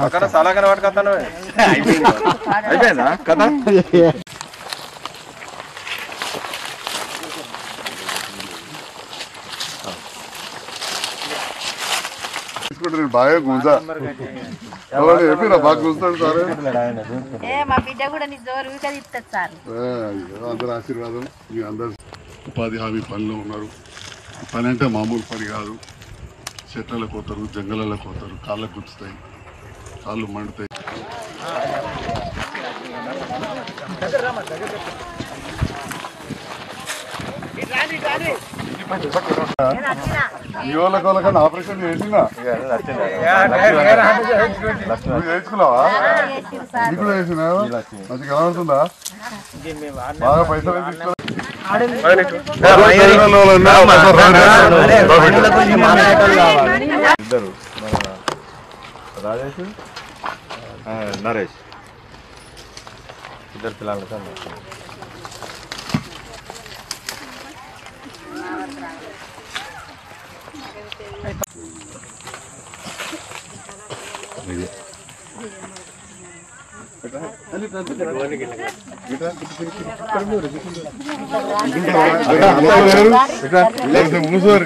అక్కడ సలహా పట్టుకొస్తాను అయిపోయిందా కదా బాగా గుంజా చెప్పినా బాగా గుంజుతాడు సార్ అందరు ఆశీర్వాదం మీ అందరు ఉపాధి హామీ పనిలో ఉన్నారు. పని అంటే మామూలు పని కాదు. చెట్లకు పోతారు, జంగళాలకు పోతారు, కాళ్ళకు గుచ్చుతాయి, కాళ్ళు మండుతాయి. ఈ వాళ్ళకన్నా ఆపరేషన్ చేసినా చేయించుకున్నావా? నీకు కూడా చేసినా మంచిగా కనబడుతుందా? బాగా పైసలు ఇద్దరు రాజేష్ నరేష్ ఇద్దరు పిల్లలు మూసారు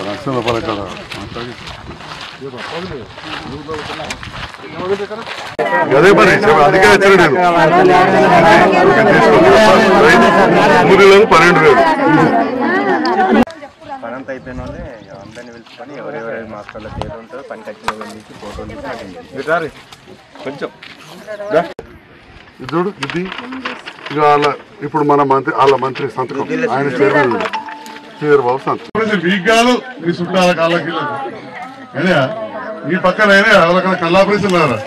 లక్షల రూపాయల అదే పని అందుకే వచ్చాను నేను. 12,000 పనంతా అయిపోయిన వాళ్ళే అందరినీ పిలుచుకొని ఎవరెవరైనా మాస్టర్ల పేరు ఉంటారో పనికి వచ్చిన తీసి ఫోటోలు తీసి కొంచెం చూడు ఇది ఇక వాళ్ళ ఇప్పుడు మన మంత్రి వాళ్ళ మంత్రి సంతకం ఆయన చైర్మన్ శ్రీధర్ బాబు సంతకం. వీక్ కాదు మీ చుట్టాల కాళ్ళకి ఈ పక్కన అయినా వాళ్ళకన్నా కళ్ళాపరేషన్ రారా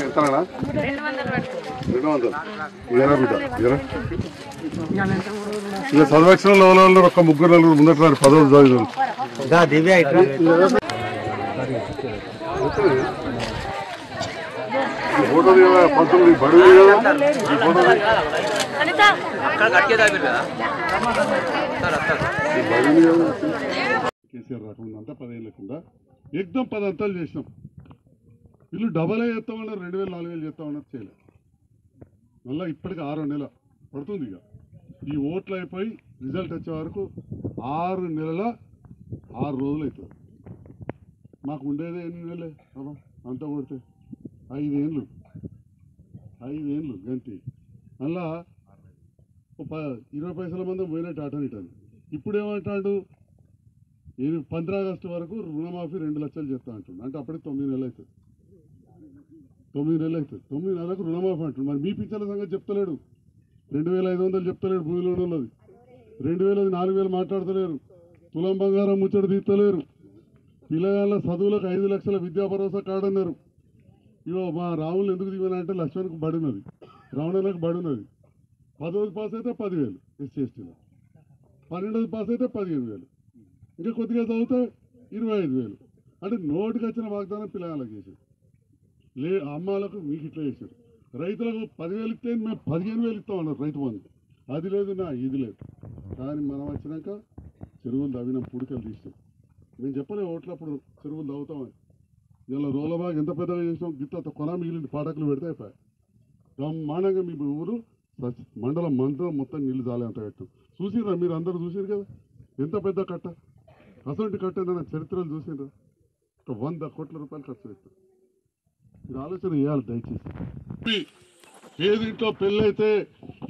ఎంతనా 200 ఇక సంరక్షణ లెవెల్లో ఒక 3-4 ముందట 10 చదివారు. ఫోటో 19 బడుగు కేసీఆర్ రాకుండా అంతా 10 ఏళ్ళ కింద ఎగ్దం 10 అంతాలు చేసినాం. వీళ్ళు డబల్ చేస్తామన్నారు, 2,000-4,000 చేస్తామన్నారు, చేయలేదు. మళ్ళీ ఇప్పటికి 6 నెలల పడుతుంది. ఇక ఈ ఓట్లు అయిపోయి రిజల్ట్ వచ్చే వరకు 6 నెలల 6 రోజులు అవుతుంది. మాకు ఉండేదే ఎన్ని నెలలే బాబా అంతా కొడితే 5 ఏళ్ళు గంతి. మళ్ళా 20 పైసల మంది పోయినట్టు అటనిటని. ఇప్పుడు ఏమంటాడు 15 ఆగస్టు వరకు రుణమాఫీ 2 లక్షలు చెప్తా అంటుండు. అంటే అప్పటికి 9 నెలలు అవుతుంది. 9 నెలలకు రుణమాఫీ అంటుండు. మరి మీ పిచ్చల సంగతి చెప్తలేడు. 2,500 చెప్తలేడు భూమిలో ఉన్నది. 2,000 4,000 మాట్లాడతలేరు. తులం బంగారం ముచ్చట తీస్తలేరు. పిల్లగాళ్ళ చదువులకు 5 లక్షల విద్యా భరోసా కార్డు అన్నారు. ఇగో మా రాములు ఎందుకు దిగానంటే లక్ష్మణ్కి బడినది, రావణకు బడినది. 10వ పాస్ అయితే 10,000 ఎస్సీ ఎస్టీలో, 12వ పాస్ అయితే 15,000, ఇంకా కొద్దిగా చదివితే 25,000. అంటే నోటికి వచ్చిన వాగ్దానం పిల్లగాళ్ళకి చేశారు. అమ్మాలకు మీకు ఇట్లా చేశారు. రైతులకు 10,000 ఇస్తే మేము 15,000 ఇస్తామన్నారు రైతు బంధు. అది లేదు నా ఇది లేదు. కానీ మనం వచ్చినాక చెరువులు తవ్వినాం, పుడికలు తీసినాం. నేను చెప్పలే ఓట్లప్పుడు చెరువులు తవ్వుతామని. ఇలా రోలబాగ్ ఎంత పెద్దగా చేసినాం, గిత్త కొన మిగిలింది పాటకులు పెడితే అయిపోయాయి. బ్రహ్మాండంగా మీ ఊరు మండలం మొత్తం నీళ్ళు చాలే అంత కట్టాం. చూసిరా మీరు అందరూ చూసారు కదా ఎంత పెద్ద కట్ట. అసలు కట్ట ఏదైనా చరిత్రలు చూసిరా? 100 కోట్ల రూపాయలు ఖర్చు పెట్టాం. మీరు ఆలోచన చేయాలి దయచేసి. ఏదింట్లో పెళ్ళైతే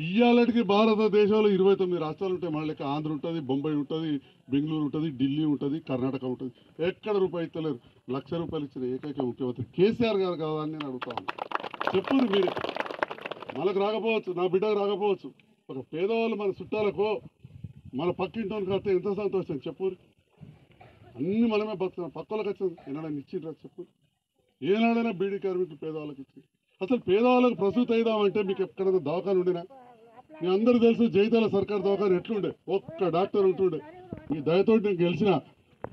ఇయ్యాలటికి భారతదేశంలో 29 రాష్ట్రాలు ఉంటాయి. మన లెక్క ఆంధ్ర ఉంటుంది, బొంబాయి ఉంటుంది, బెంగళూరు ఉంటుంది, ఢిల్లీ ఉంటుంది, కర్ణాటక ఉంటుంది. ఎక్కడ రూపాయి ఇస్తలేరు. ₹1,00,000 ఇచ్చిన ఏకైక ముఖ్యమంత్రి కేసీఆర్ గారు కదా అని నేను అడుగుతాను. చెప్పురు మీరే. మనకు రాకపోవచ్చు, నా బిడ్డకు రాకపోవచ్చు. ఒక పేదవాళ్ళు మన చుట్టాలకు మన పక్కింటోనికి వస్తే ఎంత సంతోషం చెప్పురు. అన్ని మనమే బతున్నాం. పక్కలకు వచ్చింది ఏనాడైనా ఇచ్చిండ్రా చెప్పు. ఏనాడైనా బీడీ కార్మికులు పేదవాళ్ళకి ఇచ్చి. అసలు పేదవాళ్ళకు ప్రసూతి అయిదామంటే మీకు ఎక్కడైనా దవాఖాన ఉండినా మీ అందరూ తెలుసు జైతాల సర్కార్ దవాఖాన ఎట్లుండే, ఒక్క డాక్టర్ ఉంటుండే. మీ దయతో నేను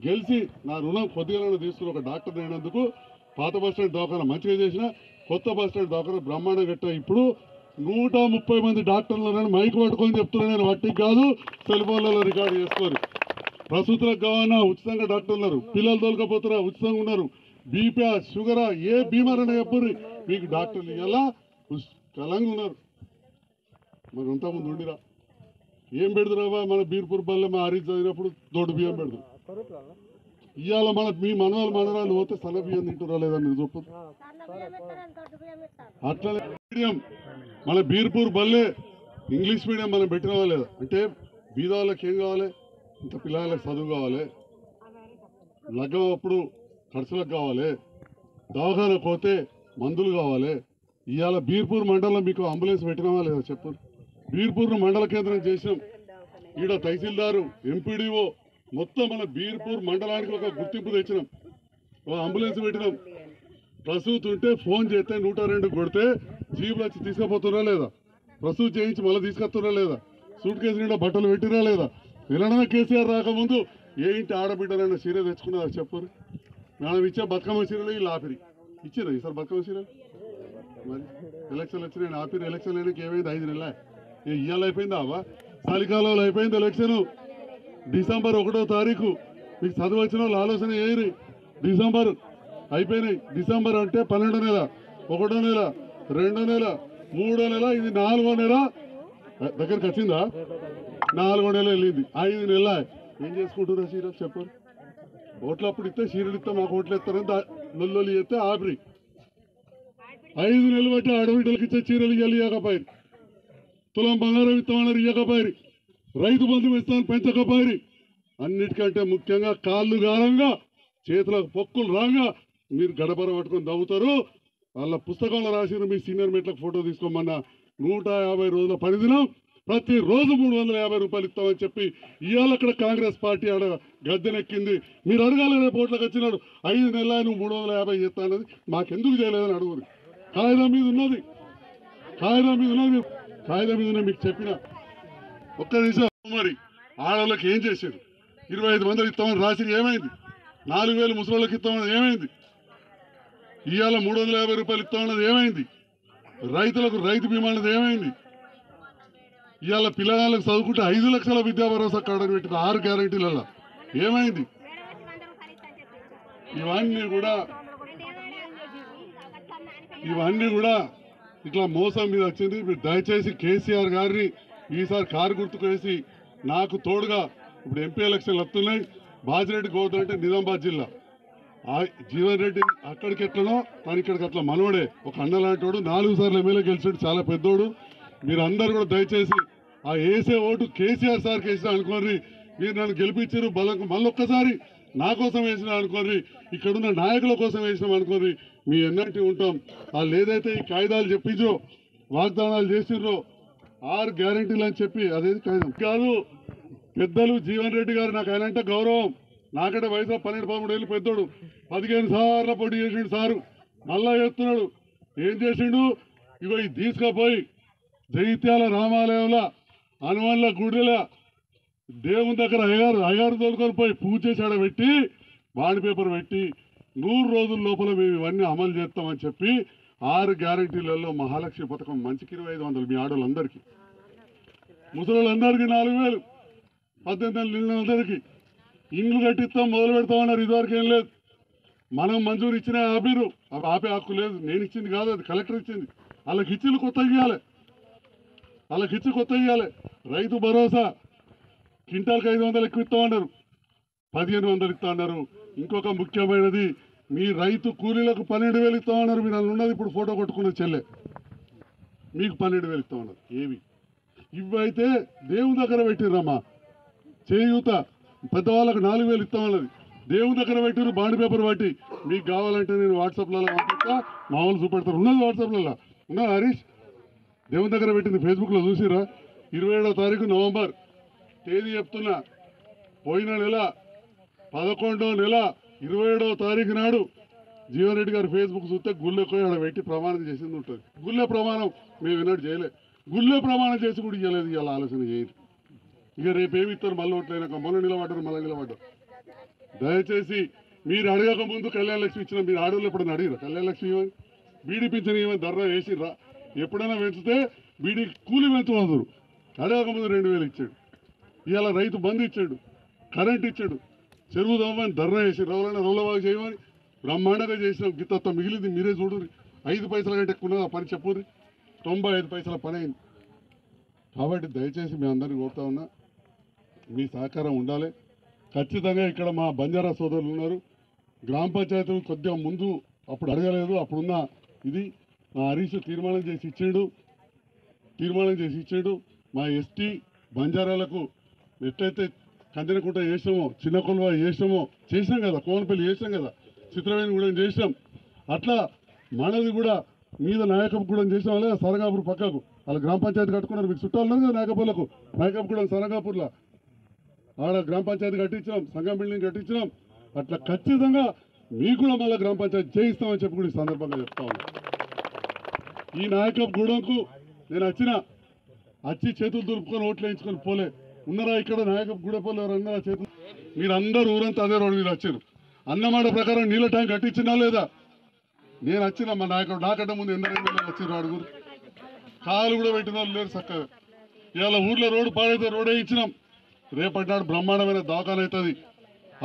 గెలిచి నా రుణం కొద్దిగా తీసుకుని ఒక డాక్టర్ అయినందుకు పాత బస్ స్టాండ్ దవాఖాన మంచిగా చేసిన, కొత్త బస్ స్టాండ్ దవాఖాన బ్రహ్మాండం కట్ట. ఇప్పుడు 130 మంది డాక్టర్లను మైక్ పట్టుకొని చెప్తున్నా, నేను వట్టికి కాదు, సెల్ ఫోన్లలో రికార్డు చేసుకోరు. ప్రసూతులకు కావాలన్నా ఉచితంగా డాక్టర్లు ఉన్నారు, పిల్లలు తోలుకపోతారా ఉచితంగా ఉన్నారు, బీపీ షుగరా ఏ బీమారైనా చెప్పరు మీకు డాక్టర్లు ఇలా పుష్కలంగా ఉన్నారు. మరి ఇంతకుముందు ఉండిరా ఏం పెడతారా మన బీర్పూర్ బల్లె మా హరీష్ చదివినప్పుడు దొడ్డు బియ్యం పెడతారు. ఇవాళ మీ మనరాలు పోతే సన్న బియ్యం తింటురా లేదా మీరు చెప్పు. అట్లనే మీడియం మన బీర్పూర్ బల్లె ఇంగ్లీష్ మీడియం మనం పెట్టినవా లేదా అంటే బీద వాళ్ళకి ఏం కావాలి, ఇంత పిల్లలకి చదువు కావాలి, లగ్గం అప్పుడు ఖర్చులకు కావాలి, దవాఖానకు పోతే మందులు కావాలి. ఇవాళ బీర్పూర్ మండలం మీకు అంబులెన్స్ పెట్టినావా లేదా చెప్పు. బీర్పూర్ను మండల కేంద్రం చేసినాం, ఈడ తహసీల్దారు ఎంపీడీఓ మొత్తం మన బీర్పూర్ మండలానికి ఒక గుర్తింపు తెచ్చినాం, ఒక అంబులెన్స్ పెట్టినాం. ప్రసూతి ఉంటే ఫోన్ చేస్తే 102 కొడితే జీబులు వచ్చి తీసుకుపోతున్నా లేదా, ప్రసూతి చేయించి మళ్ళీ తీసుకొస్తున్నా లేదా, సూట్ కేసు నిండా బట్టలు పెట్టినా లేదా. తెలంగాణ కేసీఆర్ రాకముందు ఏ ఇంటి ఆడబిడ్డలైనా చీర తెచ్చుకున్నారా చెప్పు. మనం ఇచ్చే బతుకమ్మ చీరలు వీళ్ళు ఆపిరి ఇచ్చారు ఈసారి బతుకమ్మ చీరలు. మరి ఎలక్షన్లు వచ్చినాయి ఆపిరి, ఎలక్షన్ అయినాక ఏమైంది 5 నెలల ఇవాళ అయిపోయిందా అవ్వ, చలికాలంలో అయిపోయింది ఎలక్షన్. డిసెంబర్ 1వ తారీఖు మీకు చదువు వచ్చిన వాళ్ళు ఆలోచన చేయరు, డిసెంబర్ అయిపోయినాయి. డిసెంబర్ అంటే 12వ నెల, 1వ నెల, 2వ నెల, 3వ నెల, ఇది 4వ నెల దగ్గరకు వచ్చిందా, 4వ నెల వెళ్ళింది, 5 నెలల ఏం చేసుకుంటున్నా చీరలు చెప్పరు. ఓట్లు అప్పుడు ఇస్తే చీరలు ఇస్తే మాకు ఓట్లు ఇస్తారని లొల్లి చేస్తే ఆపిరి. 5 నెలలు బట్టి ఆడబిడ్డలకి ఇచ్చే చీరలు ఇవ్వకపోయారు, తులం బంగారం ఇస్తామన్నారు ఇవ్వకపోయారు, రైతు బంధు ఇస్తామని పెంచకపోయారు. అన్నిటికంటే ముఖ్యంగా కాళ్ళు గారంగా చేతులకు పొక్కులు రాగా మీరు గడపర పట్టుకొని దవ్వుతారు. వాళ్ళ పుస్తకంలో రాసిన మీ సీనియర్ మెట్లకు ఫోటో తీసుకోమన్నా 150 రోజుల పనిదినం ప్రతిరోజు 350 రూపాయలు ఇస్తామని చెప్పి ఇవాళ అక్కడ కాంగ్రెస్ పార్టీ ఆడ గద్దెనెక్కింది. మీరు అడగాలి రేపు ఓట్లకు వచ్చినాడు 5 నెలల నువ్వు 350 చేస్తా అన్నది మాకెందుకు చేయలేదని అడుగురు. కాగితం మీద ఉన్నది, కాగితం మీద ఉన్నది, కాగితం మీద మీకు చెప్పిన ఒక్క నిమిషం. మరి ఆడవాళ్ళకి ఏం చేశారు, 25 మందికి ఇస్తామని రాసి ఏమైంది, 4000 ముసలిళ్ళకి ఇస్తామన్నది ఏమైంది, ఇవాళ 350 రూపాయలు ఇస్తామన్నది ఏమైంది, రైతులకు రైతు బీమా అన్నది ఏమైంది, ఇవాళ పిల్లలకు చదువుకుంటే 5 లక్షల విద్యా భరోసా కార్డు పెట్టిన 6 గ్యారంటీలలో ఏమైంది. ఇవన్నీ కూడా ఇట్లా మోసం మీద వచ్చింది. మీరు దయచేసి కేసీఆర్ గారిని ఈసారి కారు గుర్తుకు వేసి నాకు తోడుగా, ఇప్పుడు ఎంపీ ఎలక్షన్లు వస్తున్నాయి, బాజిరెడ్డి గోవర్ధన్ అంటే నిజామాబాద్ జిల్లా, జీవన్ రెడ్డి అక్కడికి ఎట్లనో తను ఇక్కడికి అట్లా మనోడే, ఒక అన్న లాంటోడు, 4 సార్లు ఎమ్మెల్యే గెలిచాడు, చాలా పెద్దోడు. మీరు అందరూ కూడా దయచేసి ఆ వేసే ఓటు కేసీఆర్ సార్కి వేసినా అనుకోండి, మీరు నన్ను గెలిపించారు బలంకు మళ్ళొక్కసారి నా కోసం వేసినా అనుకోండి, ఇక్కడున్న నాయకుల కోసం వేసినాం అనుకోండి, మీ ఎన్నంటి ఉంటాం. వాళ్ళు ఏదైతే ఈ కాయిదాలు చెప్పించో వాగ్దానాలు చేసిండ్రో 6 గ్యారంటీలు అని చెప్పి అదేది కాగితం కాదు. పెద్దలు జీవన్ రెడ్డి గారు నాకు ఆయన అంటే గౌరవం, నాకంటే వయసు 12-13 ఏళ్ళు పెద్దోడు, 15 సార్లు పోటీ చేసిండు సారు, మళ్ళా చేస్తున్నాడు. ఏం చేసిండు, ఇగో ఇది తీసుకుపోయి జైత్యాల రామాలయంలో హనుమాన్ల గుడిల దేవుని దగ్గర అయ్యారు తోలుకొని పోయి పూజ చేసి ఆడ పెట్టి బాండ్ పేపర్ పెట్టి 100 రోజుల లోపల మేము ఇవన్నీ అమలు చేస్తామని చెప్పి 6 గ్యారంటీలలో మహాలక్ష్మి పథకం మంచికి 2500 మీ ఆడవాళ్ళందరికీ, ముసలోళ్ళందరికీ 4000, 18 నిండినందరికీ ఇండ్లు కట్టిస్తాం మొదలు పెడతామన్నారు. ఇదివరకు ఏం లేదు, మనం మంజూరు ఇచ్చిన ఆపిరు, ఆపే హక్కు లేదు, నేను ఇచ్చింది కాదు, అది కలెక్టర్ ఇచ్చింది. వాళ్ళకి ఇచ్చి కొత్తగా ఇవ్వాలి, వాళ్ళకి ఇచ్చి కొత్తగా ఇవ్వాలి. రైతు భరోసా క్వింటాల్కి 500 ఎక్కువ ఇస్తామన్నారు, 1500 ఇస్తామన్నారు. ఇంకొక ముఖ్యమైనది, మీ రైతు కూలీలకు 12,000 ఇస్తామన్నారు. మీరు అలా ఉన్నది ఇప్పుడు ఫోటో కొట్టుకున్న చెల్లె, మీకు 12,000 ఇస్తామన్నారు. ఏవి ఇవైతే దేవుని దగ్గర పెట్టిర్రమ్మా. చేయూత పెద్దవాళ్ళకు 4,000 ఇస్తామన్నది, దేవుని దగ్గర పెట్టిరు బాండ్ పేపర్ బట్టి. మీకు కావాలంటే నేను వాట్సాప్లలో పంపిస్తా, మామూలు చూపెడతారు, ఉన్నది వాట్సాప్లలో ఉన్నది. హరీష్ దేవుని దగ్గర పెట్టింది ఫేస్బుక్లో చూసిరా. 27వ తారీఖు నవంబర్ తేదీ చెప్తున్నా, పోయిన నెల 11వ నెల 27వ తారీఖు నాడు జీవన్ రెడ్డి గారు ఫేస్బుక్ చూస్తే గుళ్ళె పోయి ఆడ పెట్టి ప్రమాణం చేసింది ఉంటుంది. గుళ్ళె ప్రమాణం మేము విన్నట్టు చేయలే, గుళ్ళే ప్రమాణం చేసి కూడా ఇవ్వలేదు. ఇవాళ ఆలోచన చేయరు. ఇక రేపు ఏమి ఇస్తారు? మళ్ళీ ఓట్లైనాక మొన్న నిలబడ్డారు, మళ్ళీ నిలబడ్డారు. దయచేసి మీరు అడగక ముందు కళ్యాణ లక్ష్మి ఇచ్చిన మీరు ఆడవాళ్ళు ఎప్పుడైనా అడిగిరా? కళ్యాణ లక్ష్మి ఇవ్వని, బీడీ పింఛన్ ఇవ్వని ధర్నా వేసిర్రా? ఎప్పుడైనా పెంచితే బీడీ కూలి పెంచవద్దు. అడగక ముందు 2000 ఇచ్చాడు. ఇవాళ రైతు బంధు ఇచ్చాడు, కరెంట్ ఇచ్చాడు. చెరువు దమ్మని ధర్నా వేసి రోజులైనా రోలబాగు చేయమని బ్రహ్మాండంగా చేసినాం. గిత్త మిగిలింది మీరే చూడుర్రి. 5 పైసల కంటే ఎక్కువ ఉన్నదా పని చెప్పుర్రి. 95 పైసల పని అయింది. కాబట్టి దయచేసి మీ అందరినీ కోరుతా ఉన్నా, మీ సహకారం ఉండాలి ఖచ్చితంగా. ఇక్కడ మా బంజారా సోదరులు ఉన్నారు. గ్రామ పంచాయతీలు కొద్దిగా ముందు అప్పుడు అడగలేదు. అప్పుడున్న ఇది మా హరీష్ తీర్మానం చేసి ఇచ్చాడు. మా ఎస్టీ బంజారాలకు ఎట్లయితే కందినకుంట చేసినామో, చిన్న కొలువ చేసినాం కదా, కోనపల్లి చేసినాం కదా, చిత్రవేణి కూడా చేసినాం. అట్లా మనది కూడా మీద నాయకపుగూడెం చేసినాం. లేదా సరగాపూర్ పక్కకు వాళ్ళ గ్రామ పంచాయతీ కట్టుకున్నారు. మీకు చుట్టాలు ఉన్నారు కదా నాయకపుగూడెం సరగాపూర్లో. ఆడ గ్రామ పంచాయతీ కట్టించినాం, సంఘం బిల్డింగ్ కట్టించినాం. అట్లా ఖచ్చితంగా మీకు కూడా మళ్ళీ గ్రామ పంచాయతీ చేయిస్తామని చెప్పి కూడా ఈ సందర్భంగా చెప్తా ఉన్నాను. ఈ నాయకపుగూడెంకు నేను వచ్చి చేతులు దులుపుకొని ఓట్లు వేయించుకొని పోలే. ఉన్నారా ఇక్కడ నాయకపుగూడెంలో ఎవరన్నా చేతులు? మీరందరూ ఊరంతా అదే రోడ్డు మీద వచ్చారు. అన్నమాట ప్రకారం నీళ్ళ ట్యాంక్ కట్టించినా లేదా? నేను వచ్చిన మా నాయకుడు నాకంటే ముందు ఎందరో వచ్చారు. అడుగురు కాలు కూడా పెట్టిన వాళ్ళు లేరు చక్కగా. ఇవాళ ఊర్లో రోడ్డు పాడైతే రోడే ఇచ్చినాం. రేపటి నాడు బ్రహ్మాండమైన దవాఖాన అవుతుంది.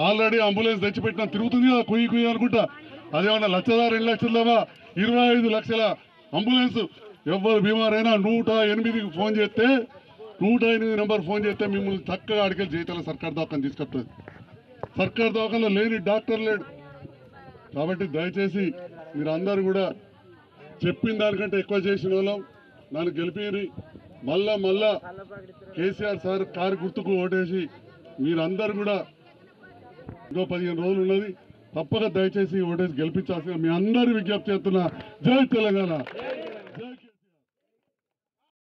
ఆల్రెడీ అంబులెన్స్ తెచ్చిపెట్టినా తిరుగుతుంది కదా కుయ్యి అనుకుంటా. అదేమన్నా 1,00,000 2 లక్షలవా? 25 లక్షల అంబులెన్స్. ఎవరు బీమారైనా 108కి ఫోన్ చేస్తే 108 నెంబర్ ఫోన్ చేస్తే మిమ్మల్ని చక్కగా అడిగేది జీతాల సర్కార్ దవాఖాన తీసుకొస్తుంది. సర్కార్ దవాఖానలో లేని డాక్టర్ లేడు. కాబట్టి దయచేసి మీరు అందరూ కూడా చెప్పిన దానికంటే ఎక్కువ చేసిన వాళ్ళం. నన్ను గెలిపి మళ్ళా కేసీఆర్ సార్ కారు గుర్తుకు ఓటేసి మీరందరూ కూడా ఇంకో 15 రోజులు ఉన్నది. తప్పక దయచేసి ఓటేసి గెలిపించాల్సిన మీ అందరి విజ్ఞప్తి చేస్తున్నా. జై తెలంగాణ.